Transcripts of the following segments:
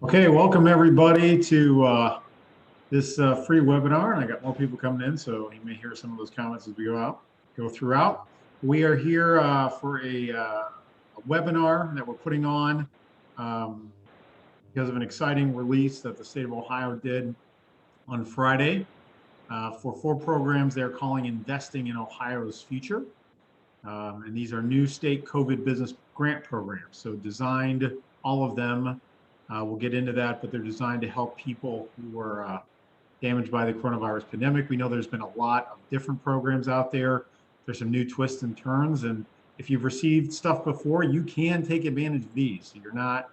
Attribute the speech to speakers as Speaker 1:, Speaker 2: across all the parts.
Speaker 1: Okay, welcome everybody to this free webinar. And I got more people coming in, so you may hear some of those comments as we go throughout. We are here for a webinar that we're putting on because of an exciting release that the state of Ohio did on Friday for 4 programs they're calling Investing in Ohio's Future. And these are new state COVID business grant programs. So designed, all of them, we'll get into that, but they're designed to help people who were damaged by the coronavirus pandemic. We know there's been a lot of different programs out there. There's some new twists and turns. And if you've received stuff before, you can take advantage of these. So you're not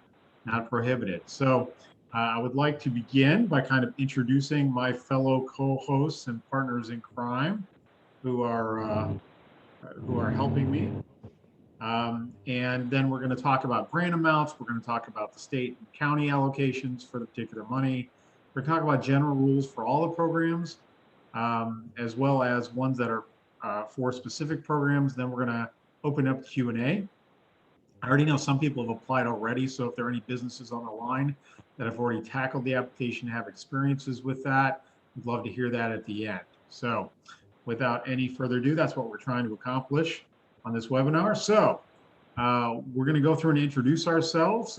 Speaker 1: prohibited. So I would like to begin by kind of introducing my fellow co-hosts and partners in crime who are helping me. And then we're going to talk about grant amounts. We're going to talk about the state and county allocations for the particular money. We're going to talk about general rules for all the programs, as well as ones that are for specific programs. Then we're going to open up Q&A. I already know some people have applied already, so if there are any businesses on the line that have already tackled the application, have experiences with that, we'd love to hear that at the end. So without any further ado, that's what we're trying to accomplish on this webinar. So we're going to go through and introduce ourselves.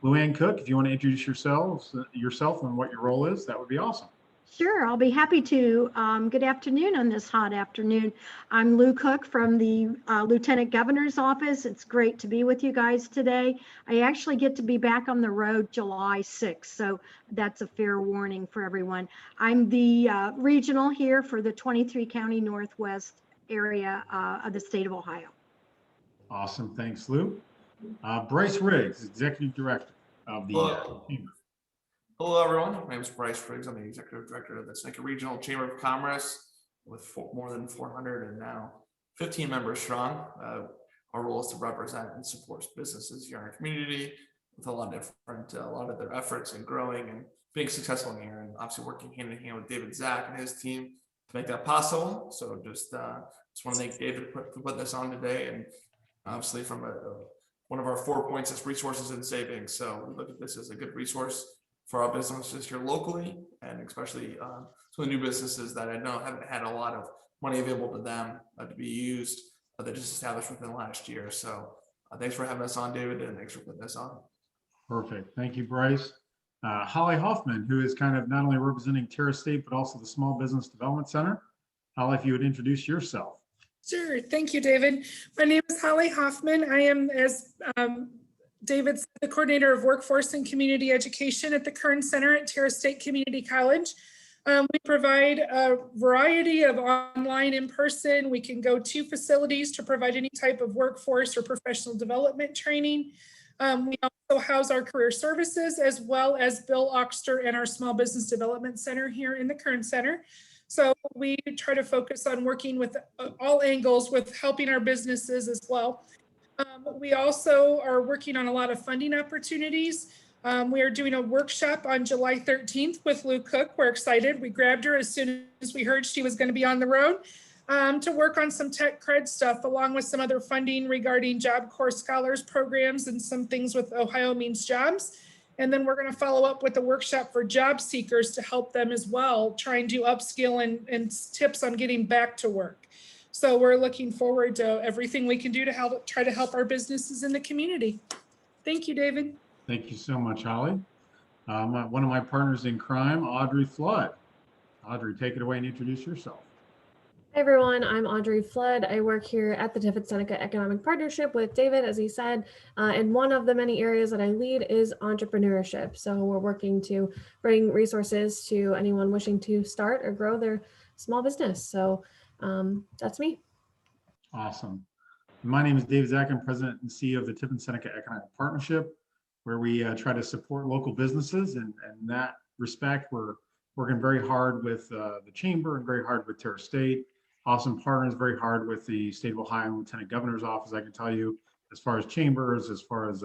Speaker 1: Luann Cook, if you want to introduce yourself and what your role is, that would be awesome.
Speaker 2: Sure, I'll be happy to. Good afternoon on this hot afternoon. I'm Lou Cook from the Lieutenant Governor's Office. It's great to be with you guys today. I actually get to be back on the road July 6th, so that's a fair warning for everyone. I'm the regional here for the 23 County Northwest area of the state of Ohio.
Speaker 1: Awesome, thanks, Lou. Bryce Riggs, Executive Director of the Chamber.
Speaker 3: Hello, everyone. My name is Bryce Riggs. I'm the Executive Director of the Seneca Regional Chamber of Commerce with more than 400 and now 15 members strong. Our role is to represent and support businesses here in our community with a lot of their efforts in growing and being successful here, and obviously working hand in hand with David Zach and his team to make that possible. So just want to thank David for putting this on today, and obviously from one of our 4 points is resources and savings. So we look at this as a good resource for our businesses here locally, and especially some of the new businesses that I know haven't had a lot of money available to them to be used that just established within the last year. So thanks for having us on, David, and thanks for putting this on.
Speaker 1: Perfect. Thank you, Bryce. Holly Hoffman, who is kind of not only representing Terra State, but also the Small Business Development Center. Holly, if you would introduce yourself.
Speaker 4: Sure. Thank you, David. My name is Holly Hoffman. I am, as David said, the coordinator of workforce and community education at the Kern Center at Terra State Community College. We provide a variety of online, in-person. We can go to facilities to provide any type of workforce or professional development training. We also house our career services, as well as Bill Oxter and our Small Business Development Center here in the Kern Center. So we try to focus on working with all angles with helping our businesses as well. We also are working on a lot of funding opportunities. We are doing a workshop on July 13th with Lou Cook. We're excited. We grabbed her as soon as we heard she was going to be on the road to work on some tech cred stuff, along with some other funding regarding Job Corps Scholars programs and some things with Ohio Means Jobs. And then we're going to follow up with a workshop for job seekers to help them as well, trying to upskill and tips on getting back to work. So we're looking forward to everything we can do to try to help our businesses in the community. Thank you, David.
Speaker 1: Thank you so much, Holly. One of my partners in crime, Audrey Flood. Audrey, take it away and introduce yourself.
Speaker 5: Hi everyone, I'm Audrey Flood. I work here at the Tiffin-Seneca Economic Partnership with David, as he said, and one of the many areas that I lead is entrepreneurship. So we're working to bring resources to anyone wishing to start or grow their small business. So that's me.
Speaker 1: Awesome. My name is David Zach. I'm President and CEO of the Tiffin-Seneca Economic Partnership, where we try to support local businesses. And in that respect, we're working very hard with the Chamber and very hard with Terra State. Awesome partners, very hard with the State of Ohio Lieutenant Governor's Office. I can tell you, as far as chambers, as far as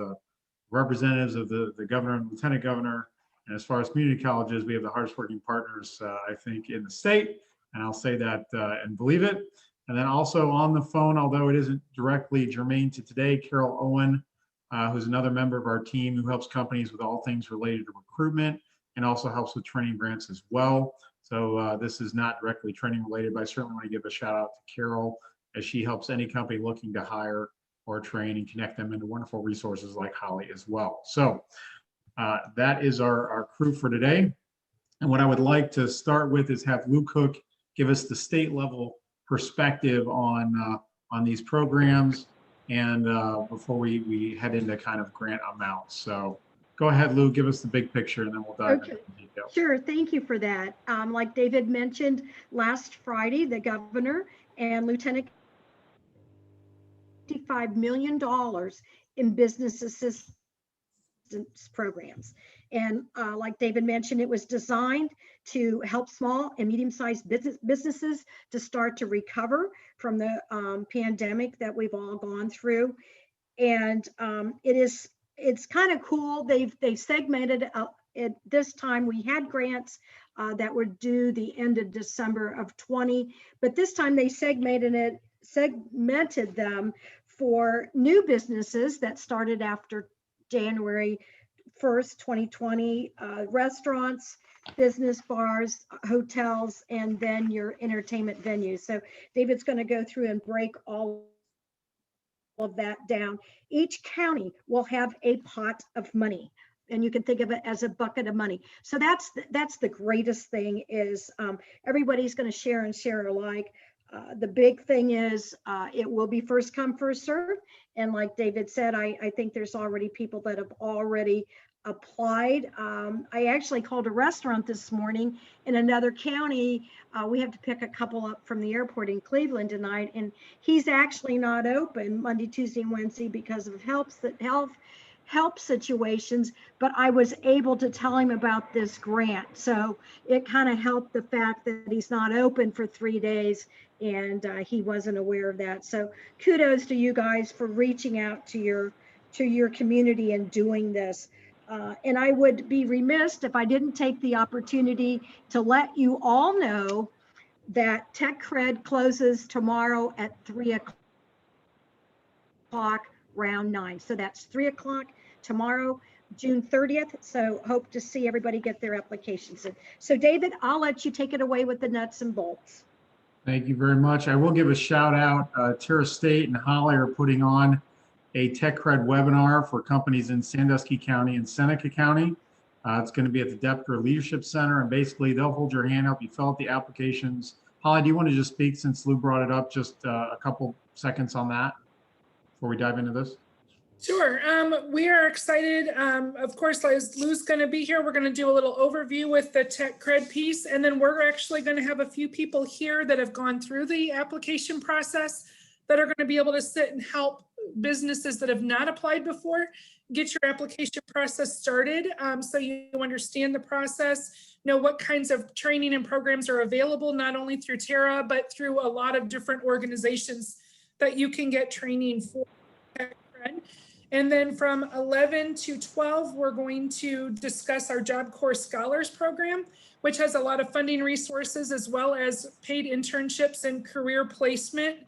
Speaker 1: representatives of the governor and lieutenant governor, and as far as community colleges, we have the hardest working partners, I think, in the state. And I'll say that and believe it. And then also on the phone, although it isn't directly germane to today, Carol Owen who's another member of our team who helps companies with all things related to recruitment and also helps with training grants as well. So this is not directly training related, but I certainly want to give a shout out to Carol as she helps any company looking to hire or train and connect them into wonderful resources like Holly as well. So that is our crew for today. And what I would like to start with is have Lou Cook give us the state level perspective on these programs and before we head into kind of grant amounts. So go ahead, Lou, give us the big picture and then we'll dive into the details.
Speaker 2: Sure, thank you for that. Like David mentioned, last Friday, the governor and Lieutenant $55 million in business assistance programs. And like David mentioned, it was designed to help small and medium-sized businesses to start to recover from the pandemic that we've all gone through. And it's kind of cool. They've segmented at this time. We had grants that were due the end of December of 20, but this time they segmented them for new businesses that started after January 1st, 2020, restaurants, business, bars, hotels, and then your entertainment venues. So David's going to go through and break all of that down. Each county will have a pot of money, and you can think of it as a bucket of money. So that's the greatest thing is everybody's going to share and share alike. The big thing is it will be first come, first serve. And like David said, I think there's already people that have already applied. I actually called a restaurant this morning in another county. We have to pick a couple up from the airport in Cleveland tonight, and he's actually not open Monday, Tuesday, and Wednesday because of health situations, but I was able to tell him about this grant. So it kind of helped the fact that he's not open for 3 days and he wasn't aware of that. So kudos to you guys for reaching out to your community and doing this. And I would be remiss if I didn't take the opportunity to let you all know that Tech Cred closes tomorrow at 3 o'clock, round 9. So that's 3 o'clock tomorrow, June 30th. So hope to see everybody get their applications in. So David, I'll let you take it away with the nuts and bolts.
Speaker 1: Thank you very much. I will give a shout out. Terra State and Holly are putting on a Tech Cred webinar for companies in Sandusky County and Seneca County. It's going to be at the Depker Leadership Center, and basically they'll hold your hand, help you fill out the applications. Holly, do you want to just speak since Lou brought it up, just a couple seconds on that before we dive into this?
Speaker 4: Sure. We are excited. Of course, as Lou's going to be here, we're going to do a little overview with the Tech Cred piece, and then we're actually going to have a few people here that have gone through the application process that are going to be able to sit and help businesses that have not applied before get your application process started, so you understand the process, know what kinds of training and programs are available, not only through Terra, but through a lot of different organizations that you can get training for. And then from 11 to 12, we're going to discuss our Job Corps Scholars Program, which has a lot of funding resources as well as paid internships and career placement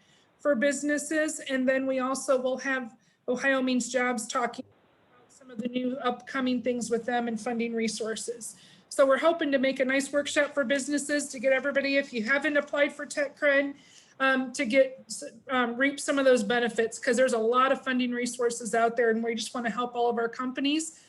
Speaker 4: for businesses. And then we also will have Ohio Means Jobs talking about some of the new upcoming things with them and funding resources. So we're hoping to make a nice workshop for businesses to get everybody, if you haven't applied for Tech Cred, to get reap some of those benefits, because there's a lot of funding resources out there, and we just want to help all of our companies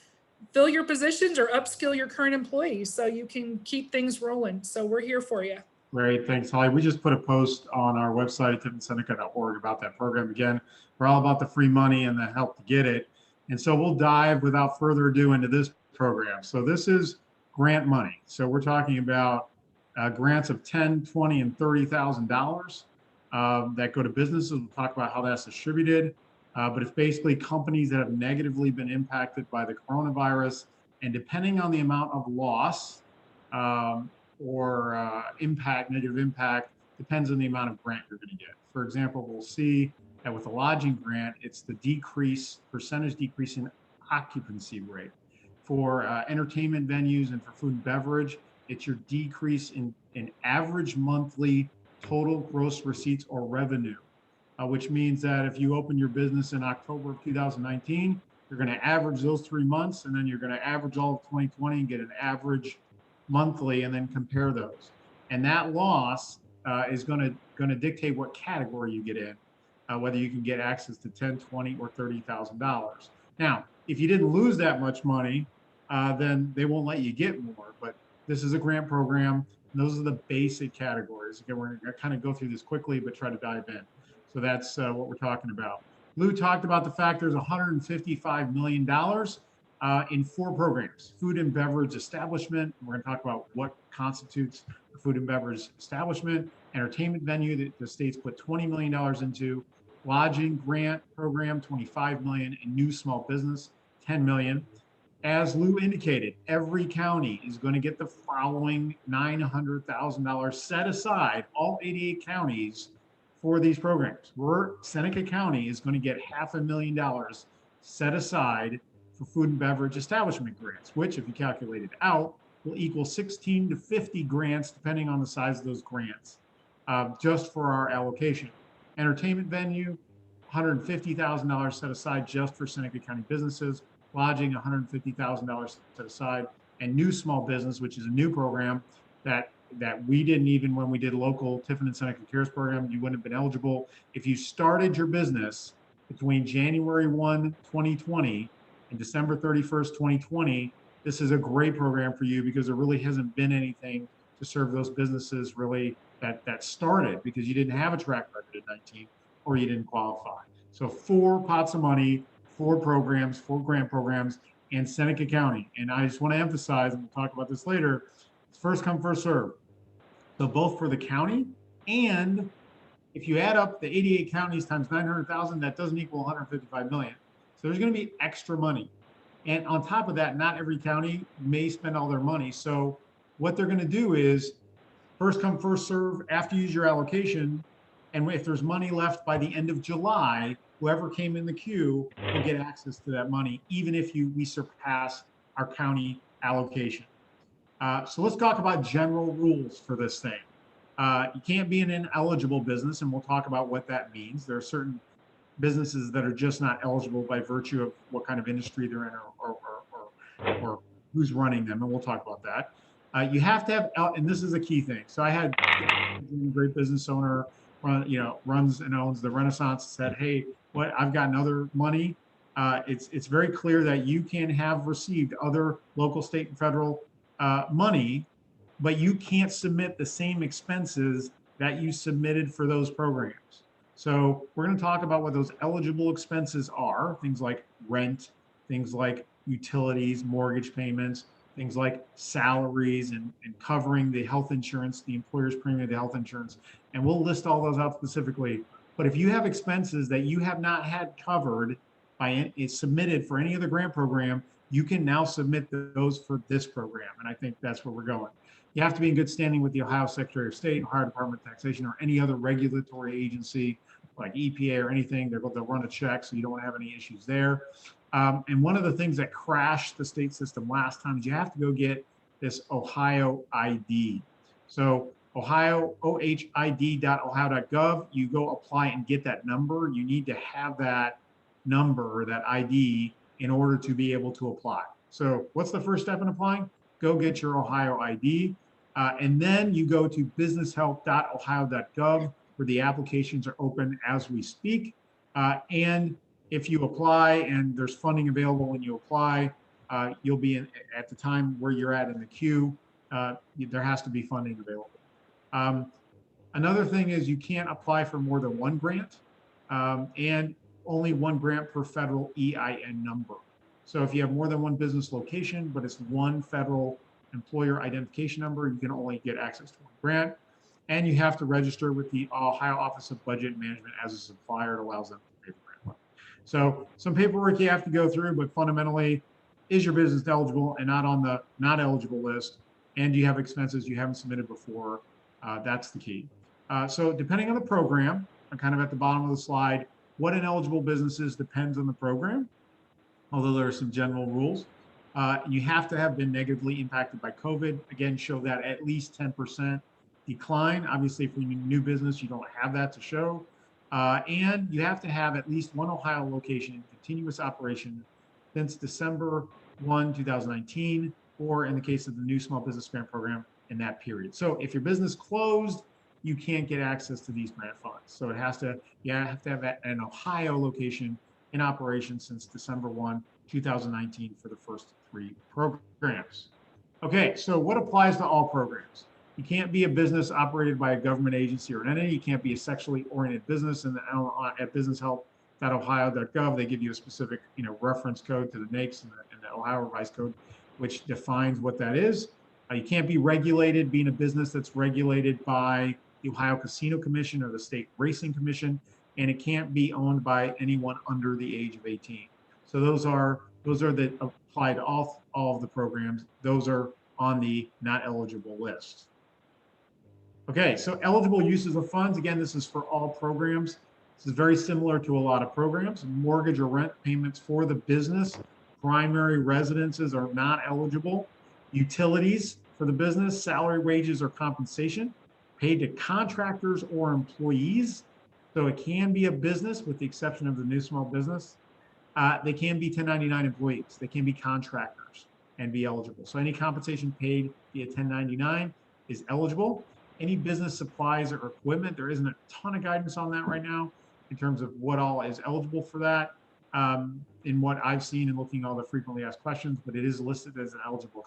Speaker 4: fill your positions or upskill your current employees so you can keep things rolling. So we're here for you.
Speaker 1: Great, thanks, Holly. We just put a post on our website at Tiffin-Seneca.org about that program. Again, we're all about the free money and the help to get it. And so we'll dive without further ado into this program. So this is grant money. So we're talking about grants of $10,000, $20,000, and $30,000 that go to businesses. We'll talk about how that's distributed. But it's basically companies that have negatively been impacted by the coronavirus. And depending on the amount of loss, or negative impact, depends on the amount of grant you're going to get. For example, we'll see that with the lodging grant, it's the percentage decrease in occupancy rate. For entertainment venues and for food and beverage, it's your decrease in average monthly total gross receipts or revenue, which means that if you open your business in October of 2019 You're going to average those 3 months, and then you're going to average all of 2020 and get an average monthly, and then compare those. And that loss is going to dictate what category you get in, whether you can get access to $10, $20, or $30,000. Now, if you didn't lose that much money, then they won't let you get more. But this is a grant program. And those are the basic categories. Again, we're going to kind of go through this quickly, but try to dive in. So that's what we're talking about. Lou talked about the fact there's $155 million in 4 programs: food and beverage establishment. We're going to talk about what constitutes a food and beverage establishment. Entertainment venue that the state's put $20 million into. Lodging grant program, $25 million. And new small business, $10 million. As Lou indicated, every county is going to get the following $900,000 set aside, all 88 counties, for these programs. Seneca County is going to get $500,000 set aside for food and beverage establishment grants, which, if you calculate it out, will equal 16 to 50 grants, depending on the size of those grants, just for our allocation. Entertainment venue, $150,000 set aside just for Seneca County businesses. Lodging, $150,000 set aside. And new small business, which is a new program that we didn't, even when we did local Tiffin-Seneca Cares program, you wouldn't have been eligible. If you started your business between January 1, 2020 and December 31st, 2020, this is a great program for you, because there really hasn't been anything to serve those businesses really that started because you didn't have a track record at 19 or you didn't qualify. So 4 pots of money, 4 programs, 4 grant programs in Seneca County. And I just want to emphasize, and we'll talk about this later, it's first come, first serve. So both for the county, and if you add up the 88 counties times 900,000, that doesn't equal 155 million. So there's going to be extra money. And on top of that, not every county may spend all their money. So what they're going to do is first come, first serve after you use your allocation. And if there's money left by the end of July, whoever came in the queue will get access to that money, even if we surpass our county allocation. So let's talk about general rules for this thing. You can't be an ineligible business, and we'll talk about what that means. There are certain businesses that are just not eligible by virtue of what kind of industry they're in or who's running them, and we'll talk about that. You have to have, and this is a key thing. So I had a great business owner, runs and owns the Renaissance, said, hey, I've gotten other money. It's very clear that you can have received other local, state, and federal money, but you can't submit the same expenses that you submitted for those programs. So we're going to talk about what those eligible expenses are, things like rent, things like utilities, mortgage payments, things like salaries, and covering the health insurance, the employer's premium, the health insurance, and we'll list all those out specifically. But if you have expenses that you have not had covered submitted for any other grant program, you can now submit those for this program. And I think that's where we're going. You have to be in good standing with the Ohio Secretary of State, Ohio Department of Taxation, or any other regulatory agency like EPA or anything. They'll run a check, so you don't have any issues there. And one of the things that crashed the state system last time is you have to go get this Ohio ID. So ohid.ohio.gov, you go apply and get that number. You need to have that number, that ID, in order to be able to apply. So what's the first step in applying? Go get your Ohio ID. And then you go to businesshelp.ohio.gov, where the applications are open as we speak. And if you apply and there's funding available when you apply, you'll be at the time where you're at in the queue, there has to be funding available. Another thing is you can't apply for more than 1 grant, and only 1 grant per federal EIN number. So if you have more than 1 business location, but it's 1 federal employer identification number, you can only get access to 1 grant. And you have to register with the Ohio Office of Budget Management as a supplier. It allows them to pay the grant money. So some paperwork you have to go through, but fundamentally, is your business eligible and not on the not eligible list? And do you have expenses you haven't submitted before? That's the key. So depending on the program, I'm kind of at the bottom of the slide, what ineligible businesses depends on the program, although there are some general rules. You have to have been negatively impacted by COVID. Again, show that at least 10% decline. Obviously, if you're a new business, you don't have that to show. And you have to have at least 1 Ohio location in continuous operation since December 1, 2019, or in the case of the new small business grant program in that period. So if your business closed, you can't get access to these grant funds. So it has to, you have to have an Ohio location in operation since December 1, 2019 for the first 3 programs. Okay, so what applies to all programs? You can't be a business operated by a government agency or an entity. You can't be a sexually oriented business. And at businesshelp.ohio.gov, they give you a specific, reference code to the NAICS and the Ohio Revised Code, which defines what that is. You can't be regulated, being a business that's regulated by the Ohio Casino Commission or the State Racing Commission, and it can't be owned by anyone under the age of 18. So those are that apply to all of the programs. Those are on the not eligible list. Okay, so eligible uses of funds. Again, this is for all programs. This is very similar to a lot of programs. Mortgage or rent payments for the business. Primary residences are not eligible. Utilities for the business, salary, wages, or compensation paid to contractors or employees. So it can be a business with the exception of the new small business. They can be 1099 employees. They can be contractors and be eligible. So any compensation paid via 1099 is eligible. Any business supplies or equipment, there isn't a ton of guidance on that right now in terms of what all is eligible for that. In what I've seen and looking at all the frequently asked questions, but it is listed as an eligible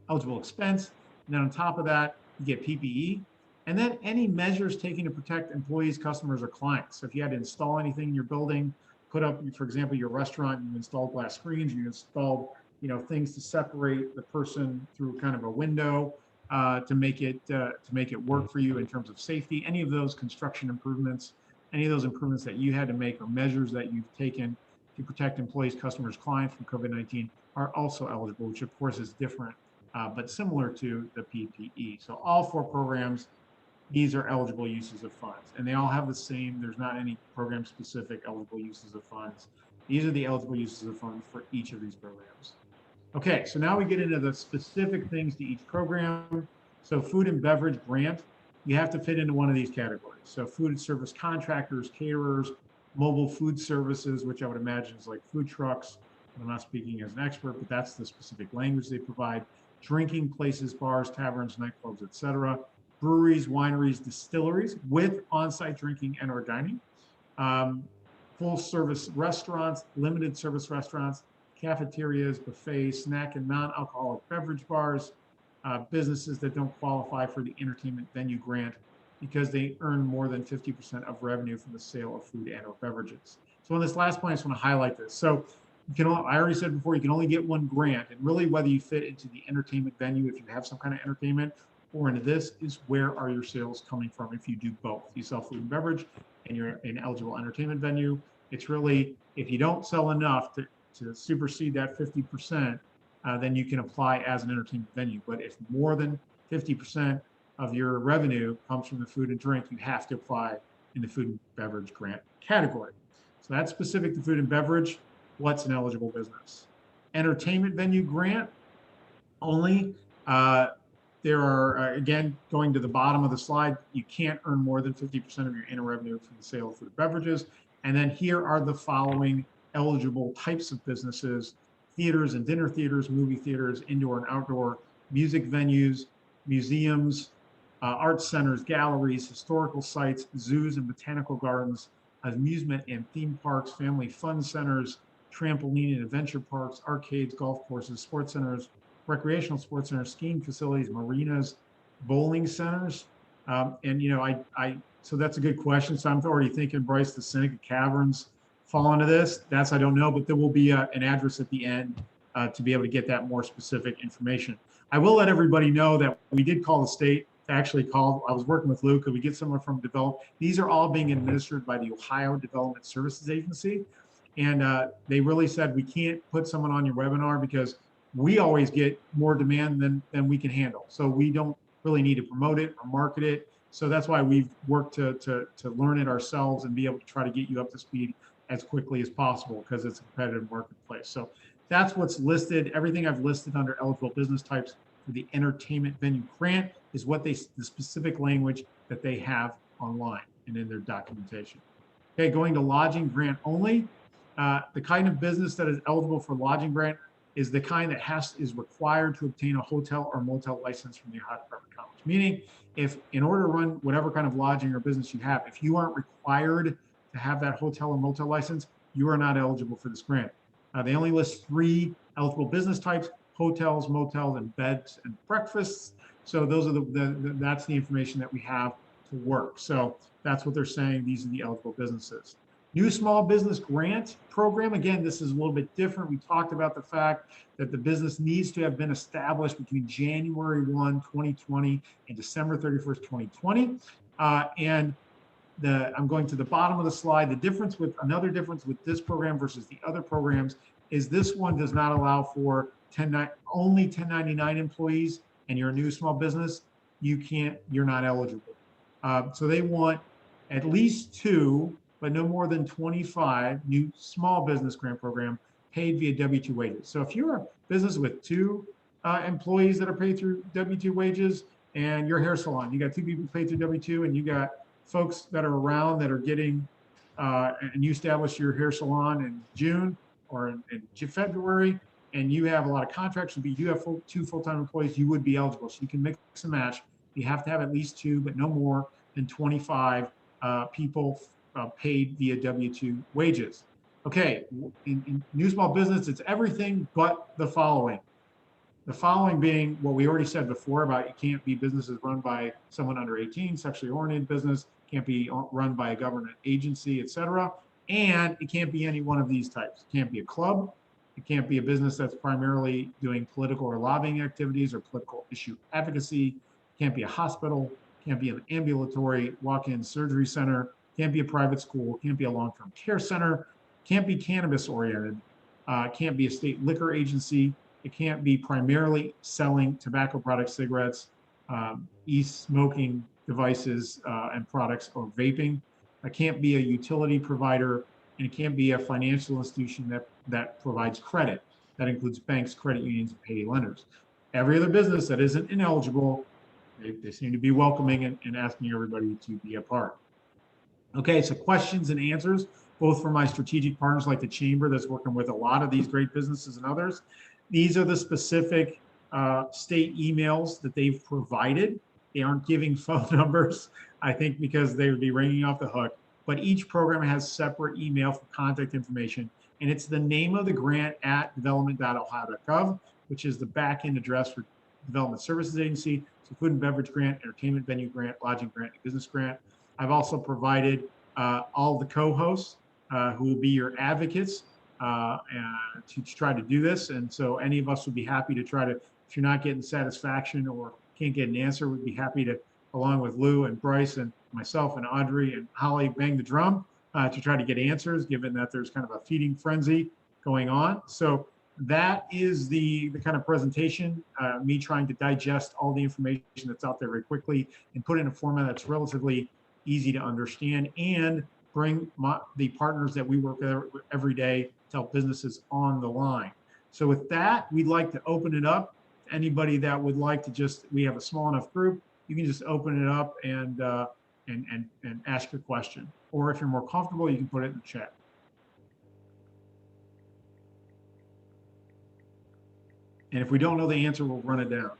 Speaker 1: eligible expense. And then on top of that, you get PPE. And then any measures taken to protect employees, customers, or clients. So if you had to install anything in your building, put up, for example, your restaurant, you installed glass screens, you installed, things to separate the person through kind of a window to make it work for you in terms of safety. Any of those construction improvements, any of those improvements that you had to make or measures that you've taken to protect employees, customers, clients from COVID-19 are also eligible, which of course is different, but similar to the PPE. So all 4 programs, these are eligible uses of funds, and they all have the same, there's not any program specific eligible uses of funds. These are the eligible uses of funds for each of these programs. Okay, so now we get into the specific things to each program. So food and beverage grant, you have to fit into one of these categories. So food and service contractors, caterers, mobile food services, which I would imagine is like food trucks. I'm not speaking as an expert, but that's the specific language they provide. Drinking places, bars, taverns, nightclubs, etc. Breweries, wineries, distilleries with on-site drinking and or dining. Full service restaurants, limited service restaurants, cafeterias, buffets, snack and non-alcoholic beverage bars, businesses that don't qualify for the entertainment venue grant because they earn more than 50% of revenue from the sale of food and or beverages. So on this last point, I just want to highlight this. So I already said before, you can only get one grant, and really whether you fit into the entertainment venue, if you have some kind of entertainment, or into this is where are your sales coming from if you do both. You sell food and beverage and you're an eligible entertainment venue. It's really, if you don't sell enough to supersede that 50%, then you can apply as an entertainment venue. But if more than 50% of your revenue comes from the food and drink, you have to apply in the food and beverage grant category. So that's specific to food and beverage. What's an eligible business? Entertainment venue grant only. There are, again, going to the bottom of the slide, you can't earn more than 50% of your annual revenue from the sale of food and beverages. And then here are the following eligible types of businesses: theaters and dinner theaters, movie theaters, indoor and outdoor, music venues, museums, art centers, galleries, historical sites, zoos and botanical gardens, amusement and theme parks, family fun centers, trampoline and adventure parks, arcades, golf courses, sports centers, recreational sports centers, skiing facilities, marinas, bowling centers. So that's a good question. So I'm already thinking, Bryce, the Seneca Caverns fall into this. That's, I don't know, but there will be an address at the end to be able to get that more specific information. I will let everybody know that we did call the state, actually called, I was working with Luke, and we get someone from Develop. These are all being administered by the Ohio Development Services Agency. And they really said, we can't put someone on your webinar because we always get more demand than we can handle. So we don't really need to promote it or market it. So that's why we've worked to learn it ourselves and be able to try to get you up to speed as quickly as possible because it's a competitive marketplace. So that's what's listed. Everything I've listed under eligible business types for the entertainment venue grant is what the specific language that they have online and in their documentation. Okay, going to lodging grant only. The kind of business that is eligible for lodging grant is the kind that is required to obtain a hotel or motel license from the Ohio Department of Commerce. Meaning, if in order to run whatever kind of lodging or business you have, if you aren't required to have that hotel or motel license, you are not eligible for this grant. They only list 3 eligible business types: hotels, motels, and beds and breakfasts. So those are that's the information that we have to work. So that's what they're saying. These are the eligible businesses. New small business grant program. Again, this is a little bit different. We talked about the fact that the business needs to have been established between January 1, 2020 and December 31st, 2020. And I'm going to the bottom of the slide. Another difference with this program versus the other programs is this one does not allow for only 1099 employees, and you're a new small business, you're not eligible. So they want at least 2, but no more than 25 new small business grant program paid via W-2 wages. So if you're a business with 2 employees that are paid through W-2 wages, and your hair salon, you got 2 people paid through W-2, and you got folks that are around that are getting, and you establish your hair salon in June or in February, and you have a lot of contracts, but you have 2 full-time employees, you would be eligible. So you can mix and match. You have to have at least 2, but no more than 25 people paid via W-2 wages. Okay, in new small business, it's everything but the following. The following being what we already said before about you can't be businesses run by someone under 18, sexually oriented business, can't be run by a government agency, etc. And it can't be any one of these types. It can't be a club. It can't be a business that's primarily doing political or lobbying activities or political issue advocacy. It can't be a hospital. It can't be an ambulatory walk-in surgery center. It can't be a private school. It can't be a long-term care center. It can't be cannabis oriented. It can't be a state liquor agency. It can't be primarily selling tobacco products, cigarettes, e-smoking devices and products, or vaping. It can't be a utility provider, and it can't be a financial institution that provides credit. That includes banks, credit unions, and payday lenders. Every other business that isn't ineligible, they seem to be welcoming and asking everybody to be a part. Okay, so questions and answers, both from my strategic partners like the Chamber that's working with a lot of these great businesses and others. These are the specific state emails that they've provided. They aren't giving phone numbers, I think, because they would be ringing off the hook. But each program has separate email for contact information, and it's the name of the grant at development.ohio.gov, which is the back-end address for Development Services Agency. So food and beverage grant, entertainment venue grant, lodging grant, and business grant. I've also provided all the co-hosts who will be your advocates to try to do this. And so any of us would be happy to try to, if you're not getting satisfaction or can't get an answer, we'd be happy to, along with Lou and Bryce and myself and Audrey and Holly, bang the drum to try to get answers, given that there's kind of a feeding frenzy going on. So that is the kind of presentation, me trying to digest all the information that's out there very quickly and put it in a format that's relatively easy to understand and bring the partners that we work with every day to help businesses on the line. So with that, we'd like to open it up. Anybody that would like to we have a small enough group, you can just open it up and ask your question. Or if you're more comfortable, you can put it in the chat. And if we don't know the answer, we'll run it down.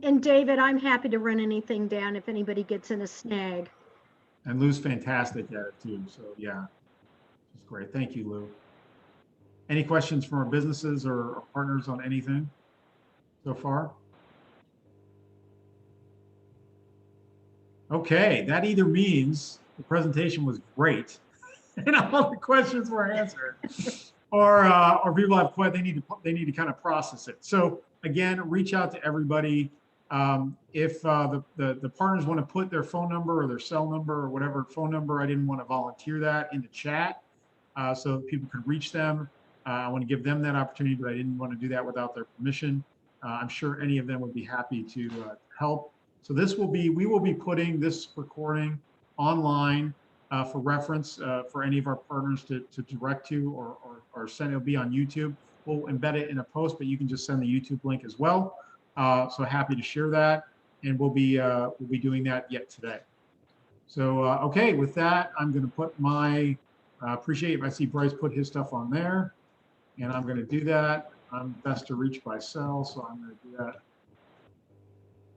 Speaker 2: And David, I'm happy to run anything down if anybody gets in a snag.
Speaker 1: And Lou's fantastic at it too. So yeah, it's great. Thank you, Lou. Any questions from our businesses or partners on anything so far? Okay, that either means the presentation was great and all the questions were answered, or people have questions, they need to kind of process it. So again, reach out to everybody. If the partners want to put their phone number or their cell number or whatever phone number, I didn't want to volunteer that in the chat so that people could reach them. I want to give them that opportunity, but I didn't want to do that without their permission. I'm sure any of them would be happy to help. So we will be putting this recording online for reference for any of our partners to direct to or send. It'll be on YouTube. We'll embed it in a post, but you can just send the YouTube link as well. So happy to share that, and we'll be doing that yet today. So, okay, with that, I'm going to put my, appreciate if I see Bryce put his stuff on there, and I'm going to do that. I'm best to reach by cell, so I'm going to do that.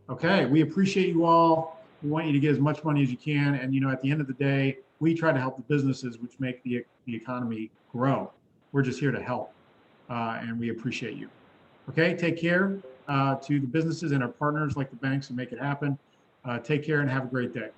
Speaker 1: Okay, we appreciate you all. We want you to get as much money as you can. And, you know, at the end of the day, we try to help the businesses which make the economy grow. We're just here to help, and we appreciate you. Okay, take care to the businesses and our partners like the banks who make it happen. Take care and have a great day.